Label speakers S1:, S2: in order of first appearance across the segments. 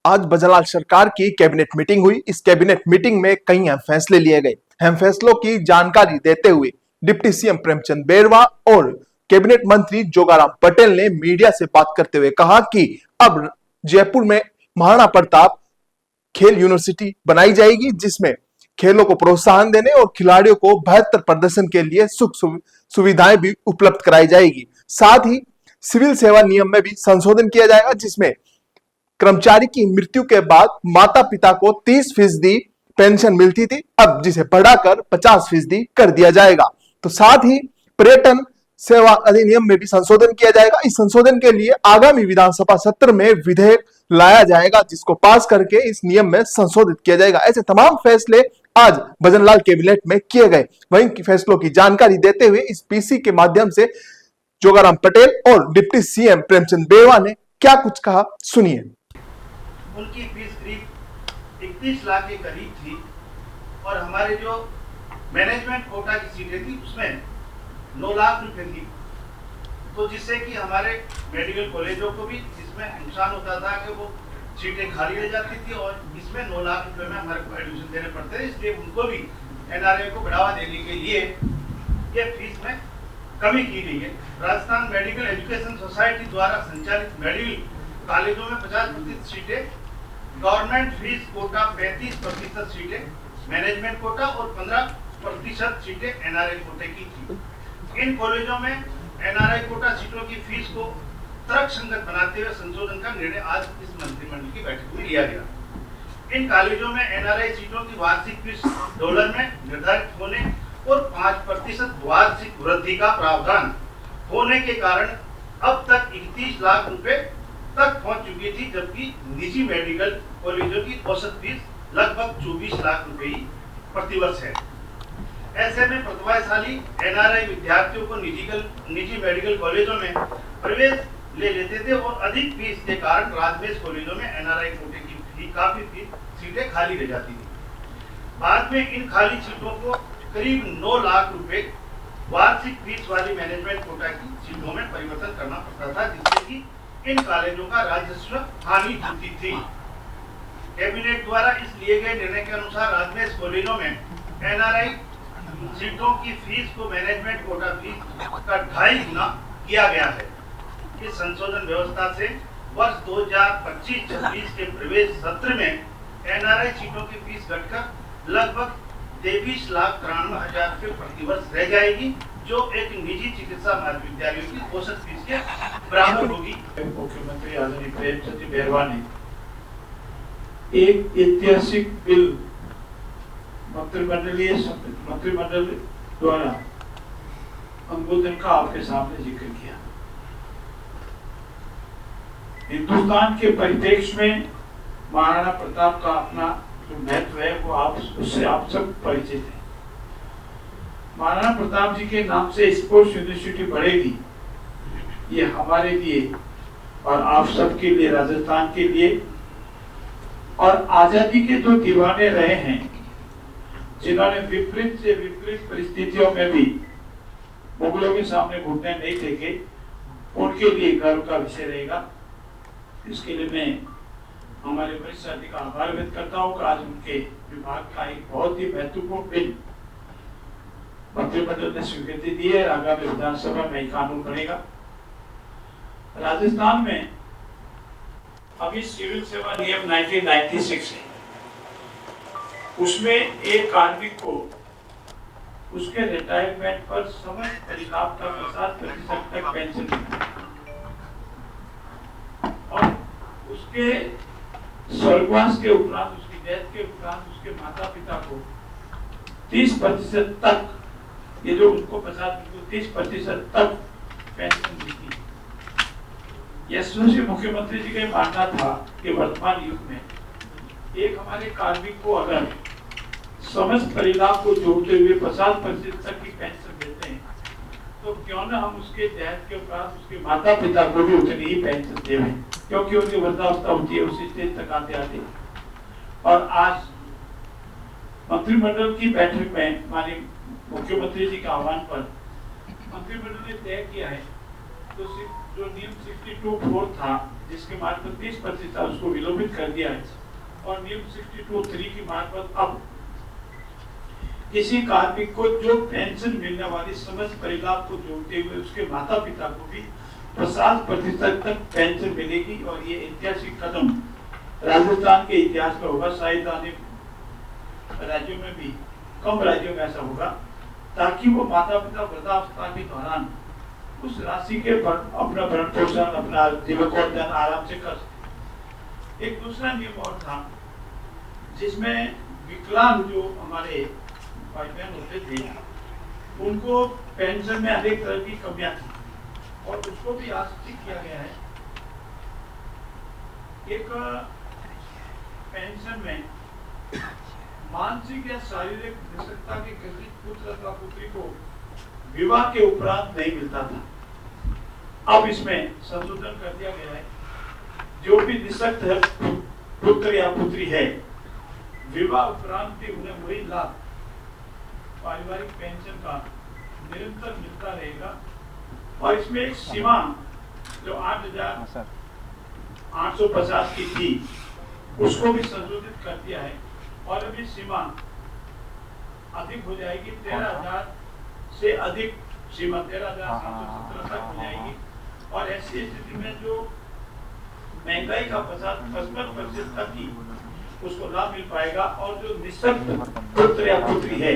S1: आज बजरलाल सरकार की कैबिनेट मीटिंग हुई। इस कैबिनेट मीटिंग में कई अहम फैसले लिए गए। अहम फैसलों की जानकारी देते हुए डिप्टी सीएम प्रेमचंद बेरवा और कैबिनेट मंत्री जोगाराम पटेल ने मीडिया से बात करते हुए कहा कि अब जयपुर में महाराणा प्रताप खेल यूनिवर्सिटी बनाई जाएगी, जिसमें खेलों को प्रोत्साहन देने और खिलाड़ियों को बेहतर प्रदर्शन के लिए सुख सुविधाएं भी उपलब्ध कराई जाएगी। साथ ही सिविल सेवा नियम में भी संशोधन किया जाएगा, जिसमें कर्मचारी की मृत्यु के बाद माता पिता को 30% पेंशन मिलती थी, अब जिसे बढ़ाकर 50% कर दिया जाएगा। तो साथ ही पर्यटन सेवा अधिनियम में भी संशोधन किया जाएगा। इस संशोधन के लिए आगामी विधानसभा सत्र में विधेयक लाया जाएगा, जिसको पास करके इस नियम में संशोधित किया जाएगा। ऐसे तमाम फैसले आज भजनलाल कैबिनेट में किए गए। वहीं फैसलों की जानकारी देते हुए इस पीसी के माध्यम से जोगाराम पटेल और डिप्टी सीएम प्रेमचंद बेरवा ने क्या कुछ कहा, सुनिए।
S2: उनकी फीस करीब 31 लाख के करीब थी और हमारे जो मैनेजमेंट कोटा की सीटें थी उसमें 9 लाख रुपए थी, तो जिससे कि हमारे मेडिकल कॉलेजों को भी इसमें नुकसान होता था कि वो सीटें खाली रह जाती थी और इसमें 9 लाख रुपए में हमारे को एडमिशन देने पड़ते थे। इसलिए उनको भी एनआरआई को बढ़ावा देने के लिए ये फीस में कमी की गई है। राजस्थान मेडिकल एजुकेशन सोसाइटी द्वारा संचालित मेडिकल कॉलेजों में 50% सीटें, गवर्नमेंट फीस कोटा 35% सीटें मैनेजमेंट कोटा और 15% सीटें एनआरआई कोटे की थी। इन कॉलेजों में एनआरआई कोटा सीटों की फीस को तर्कसंगत बनाते हुए संशोधन का निर्णय आज इस मंत्रिमंडल की बैठक में लिया गया। इन कॉलेजों में एनआरआई सीटों की वार्षिक फीस डॉलर में निर्धारित होने और 5% वार्षिक वृद्धि का प्रावधान होने के कारण अब तक 31 लाख रुपए तक पहुंच चुकी थी, जबकि निजी मेडिकल कॉलेजों की औसत फीस लगभग 24 लाख रुपए ही प्रतिवर्ष है। ऐसे में प्रतिभाशाली एनआरआई विद्यार्थियों को निजी मेडिकल कॉलेजों में प्रवेश ले लेते थे और अधिक फीस के कारण राजवेश कॉलेजों में एनआरआई कोटे की काफी सीटें खाली रह जाती थी। बाद में इन खाली सीटों को करीब 9 लाख रुपए वार्षिक फीस वाली मैनेजमेंट कोटा की सीटों में परिवर्तन करना पड़ता था, जिससे कि इन कॉलेजों का राजस्व हानि होती थी। कैबिनेट द्वारा इस लिए गए निर्णय के अनुसार राजवेश कॉलेजों में एनआरआई सीटों की फीस को मैनेजमेंट कोटा फीस का 2.5 गुना किया गया है। इस संशोधन व्यवस्था से वर्ष 2025-26 के प्रवेश सत्र में एनआरआई सीटों की फीस घटकर लगभग 23,93,000 रुपए प्रतिवर्ष रह जाएगी, जो एक निजी चिकित्सा महाविद्यालयों की औसत फीस के बराबर होगी।
S3: मुख्यमंत्री आदरणीय प्रेमचंद बेरवा ने एक ऐतिहासिक बिल मंत्रिमंडल द्वारा अनुमोदन का आपके सामने जिक्र किया। हिंदुस्तान के परिप्रेक्ष्य में महाराणा प्रताप का अपना जो महत्व है वो उससे आप सब परिचित हैं। महाराणा प्रताप जी के नाम से स्पोर्ट्स यूनिवर्सिटी बढ़ेगी, ये हमारे लिए और आप सब के लिए, राजस्थान के लिए और आजादी के जो दीवाने रहे हैं, जिन्होंने विपरीत से विपरीत परिस्थितियों में भी मुगलों के सामने घुटने नहीं टेके, उनके लिए गर्व का विषय रहेगा। इसके लिए मैं हमारे वरिष्ठ अधिकारी का आभार व्यक्त करता हूँ कि आज उनके विभाग का एक बहुत ही महत्वपूर्ण बिल मंत्रिमंडल ने स्वीकृति दी है। आगामी विधानसभा में कानून बनेगा। राजस्थान में अभी सिविल सेवा नियम 1996 है, उसमें एक कार्मिक को उसके रिटायरमेंट पर समस्त परिलाभ का 50% तक पेंशन मिलता है और उसके स्वर्गवास के उपरांत, उसकी डेथ के उपरांत उसके माता पिता को 30% तक, ये जो उनको 30% तक पेंशन मिलती है। यशस्वी मुख्यमंत्री जी का मानना था कि वर्तमान युग में एक हमारे कार्मिक को अगर समस्त परिलाभ को जोड़ते हुए 50% तक की पेंशन देते हैं, तो क्यों न हम उसके डेथ के उपरांत उसके माता पिता को भी उतनी ही पेंशन दें, क्योंकि उनकी वृद्धावस्था होती है उसी स्टेज तक आते आते। और आज मंत्रिमंडल की बैठक में माननीय मुख्यमंत्री जी के आह्वान पर मंत्रिमंडल ने तय किया है, तो जो नियम 62(4) था जिसके मार्फत 30% उसको विलोपित कर दिया है और नियम 62(3) की मार्फत अब किसी कार्मिक को जो पेंशन मिलने वाली समस्त परिलाभ को जोड़ते हुए उसके माता पिता को भी 50% तक पेंशन मिलेगी और ये ऐतिहासिक कदम राजस्थान के इतिहास में होगा। शायद आने राज्यों में भी कम राज्यों में ऐसा होगा, ताकि वो माता पिता वृद्धावस्था के दौरान उस राशि के अपना भरण पोषण, अपना जीवकोपार्जन आराम से कर सके। एक दूसरा नियम और था जिसमें विकलांग जो हमारे भाई बहन होते थे उनको पेंशन में अनेक तरह की कमियां थी और उसको भी आज ठीक किया गया है। एक पेंशन में मानसिक या शारीरिक निष्क्रियता के ग्रसित पुत्र अथवा पुत्री को विवाह के उपरांत नहीं मिलता था। अब इसमें संशोधन कर दिया गया है, जो भी निःशक्त पुत्र या पुत्री है विवाह उपरांत भी उन्हें वही लाभ पारिवारिक पेंशन का निरंतर मिलता रहेगा। और इसमें एक सीमा जो 8,850 की थी उसको भी संशोधित कर दिया है और अभी सीमा अधिक हो जाएगी, 13,000 से अधिक सीमा 13,717 तक हो जाएगी। और ऐसी स्थिति में जो महंगाई का 55% तक ही उसको लाभ मिल पाएगा और जो निःशक्त पुत्र या पुत्री है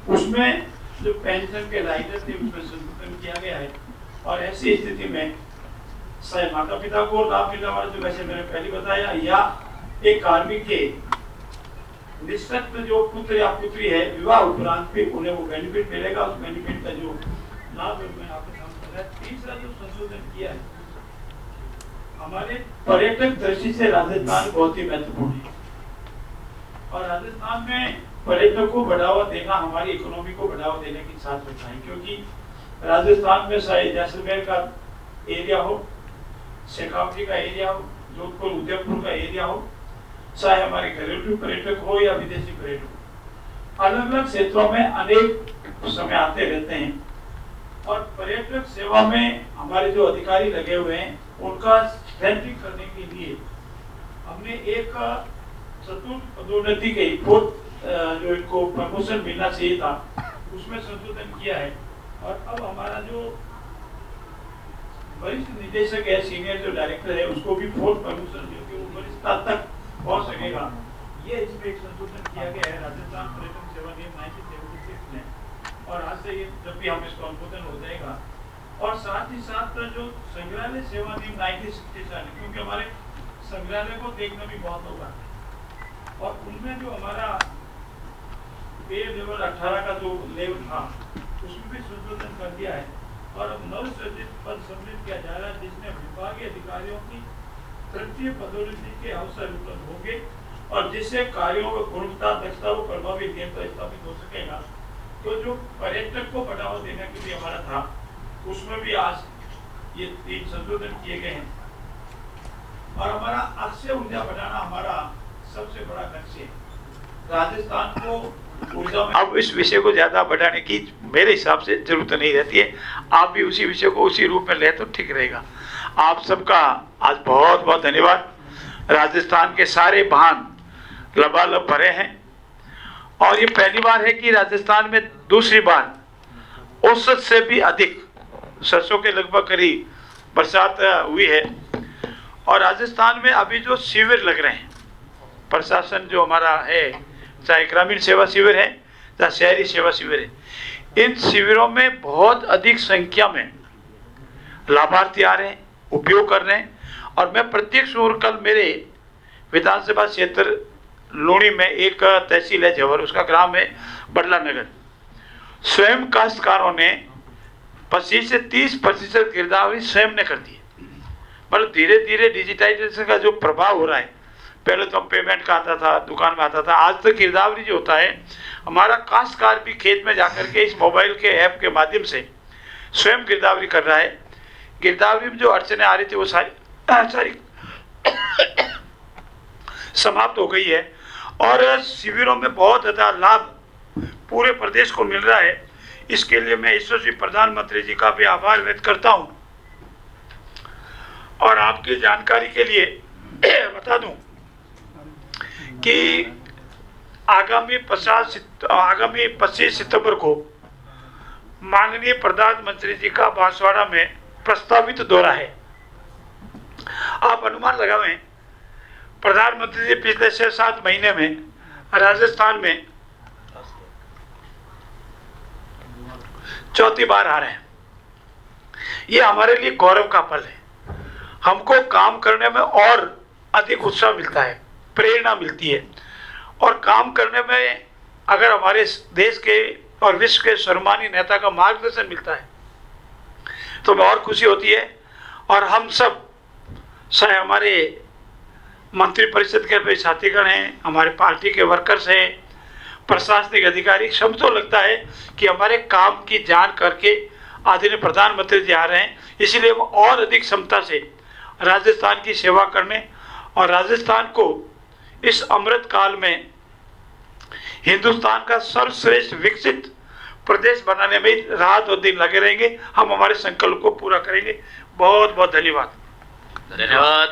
S3: उसमें जो पेंशन के लाइनर थे उसमें संशोधन किया गया है। और ऐसी स्थिति में चाहे माता पिता को लाभ मिलने वाला जो वैसे मैंने पहले बताया, या एक कार्मिक के निःशक्त जो पुत्र या पुत्री है विवाह उपरांत भी उन्हें वो बेनिफिट मिलेगा। उस बेनिफिट का जो लाभ मैं आपके सामने बताया। तीसरा जो संशोधन किया है, हमारे पर्यटक दृष्टि से राजस्थान बहुत ही महत्वपूर्ण है और राजस्थान में पर्यटक को बढ़ावा देना हमारी इकोनॉमी को बढ़ावा देने के साथ होता है, क्योंकि राजस्थान में चाहे जैसलमेर का एरिया हो, शेखावटी का एरिया हो, जोधपुर उदयपुर का एरिया हो, चाहे हमारे घरेलू पर्यटक हो या विदेशी पर्यटक, अलग अलग क्षेत्रों में अनेक समय आते रहते हैं। और पर्यटक सेवा में हमारे जो अधिकारी लगे हुए हैं उनका स्ट्रेंथनिंग करने के लिए हमने एक चतुर्थ पदोन्नति के जो इनको प्रमोशन मिलना चाहिए था उसमें संशोधन किया है। और अब हमारा जो वरिष्ठ निदेशक है, सीनियर जो डायरेक्टर है, उसको भी फोर्थ प्रमोशन जो कि वो वरिष्ठता तक पहुंच सकेगा, ये इसमें एक संशोधन किया गया है राजस्थान पर्यटन सेवा नियम 1976 में। और आज से ये जब भी हम इसको अनुमोदन हो जाएगा। और साथ ही साथ जो संग्रहालय सेवा नियम 1967, क्योंकि हमारे संग्रहालय को देखना भी बहुत होगा और उनमें जो हमारा पे लेवल 18 का जो लेवल था उसमें भी संशोधन कर दिया है। और अब नवसृजित पद सम्मिलित किया जा रहा है जिसमें विभागीय अधिकारियों की तृतीय पदोन्नति के अवसर उपलब्ध होंगे और जिससे कार्यों में गुणवत्ता, दक्षता व प्रभावी नियंत्रण स्थापित हो सकेगा। तो जो पर्यटक को बढ़ावा देने के लिए हमारा था उसमें भी आज ये 3 संशोधन किए गए हैं। और हमारा अक्षय ऊर्जा बढ़ाना हमारा सबसे बड़ा लक्ष्य है। राजस्थान को ऊर्जा में अब इस विषय को ज्यादा बढ़ाने की मेरे हिसाब से जरूरत नहीं रहती है। आप भी उसी विषय को उसी रूप में ले तो ठीक रहेगा। आप सबका आज बहुत बहुत धन्यवाद। राजस्थान के सारे वाहन लबालब भरे हैं और ये पहली बार है कि राजस्थान में दूसरी बार औसत से भी अधिक सरसों के लगभग करीब बरसात हुई है। और राजस्थान में अभी जो शिविर लग रहे हैं, प्रशासन जो हमारा है, चाहे ग्रामीण सेवा शिविर है चाहे शहरी सेवा शिविर है, इन शिविरों में बहुत अधिक संख्या में लाभार्थी आ रहे हैं, उपयोग कर रहे हैं। और मैं प्रत्यक्ष रूप कल मेरे विधानसभा क्षेत्र लूणी में एक तहसील है झवर, उसका ग्राम है बडला नगर, स्वयं काश्तकारों ने 25 से 30% गिरदावरी स्वयं ने कर दी है। मतलब धीरे धीरे डिजिटाइजेशन का जो प्रभाव हो रहा है, पहले तो हम पेमेंट का आता था, दुकान में आता था, आज तक गिरदावरी जो होता है हमारा काश्तकार भी खेत में जाकर के इस मोबाइल के ऐप के माध्यम से स्वयं गिरदावरी कर रहा है। गिरदावरी में जो अड़चने आ रही थी वो सारी समाप्त हो गई है और शिविरों में बहुत ज़्यादा लाभ पूरे प्रदेश को मिल रहा है। इसके लिए मैं यशस्वी प्रधानमंत्री जी का भी आभार व्यक्त करता हूँ। और आपकी जानकारी के लिए बता दूं कि आगामी 25 सितंबर को माननीय प्रधानमंत्री जी का बांसवाड़ा में प्रस्तावित दौरा है। आप अनुमान लगाएं, प्रधानमंत्री जी पिछले 6-7 महीने में राजस्थान में चौथी बार आ रहे हैं। ये हमारे लिए गौरव का पल है। हमको काम करने में और अधिक उत्साह मिलता है, प्रेरणा मिलती है, और काम करने में अगर हमारे देश के और विश्व के सम्मानीय नेता का मार्गदर्शन मिलता है तो हमें और खुशी होती है। और हम सब, चाहे हमारे मंत्री परिषद के भी साथीगण हैं, हमारे पार्टी के वर्कर्स हैं, प्रशासनिक अधिकारी, सब तो लगता है कि हमारे काम की जान करके आदरणीय प्रधानमंत्री जी आ रहे हैं, इसलिए हम और अधिक क्षमता से राजस्थान की सेवा करने और राजस्थान को इस अमृत काल में हिंदुस्तान का सर्वश्रेष्ठ विकसित प्रदेश बनाने में रात और दिन लगे रहेंगे। हम हमारे संकल्प को पूरा करेंगे। बहुत बहुत धन्यवाद।
S4: धन्यवाद।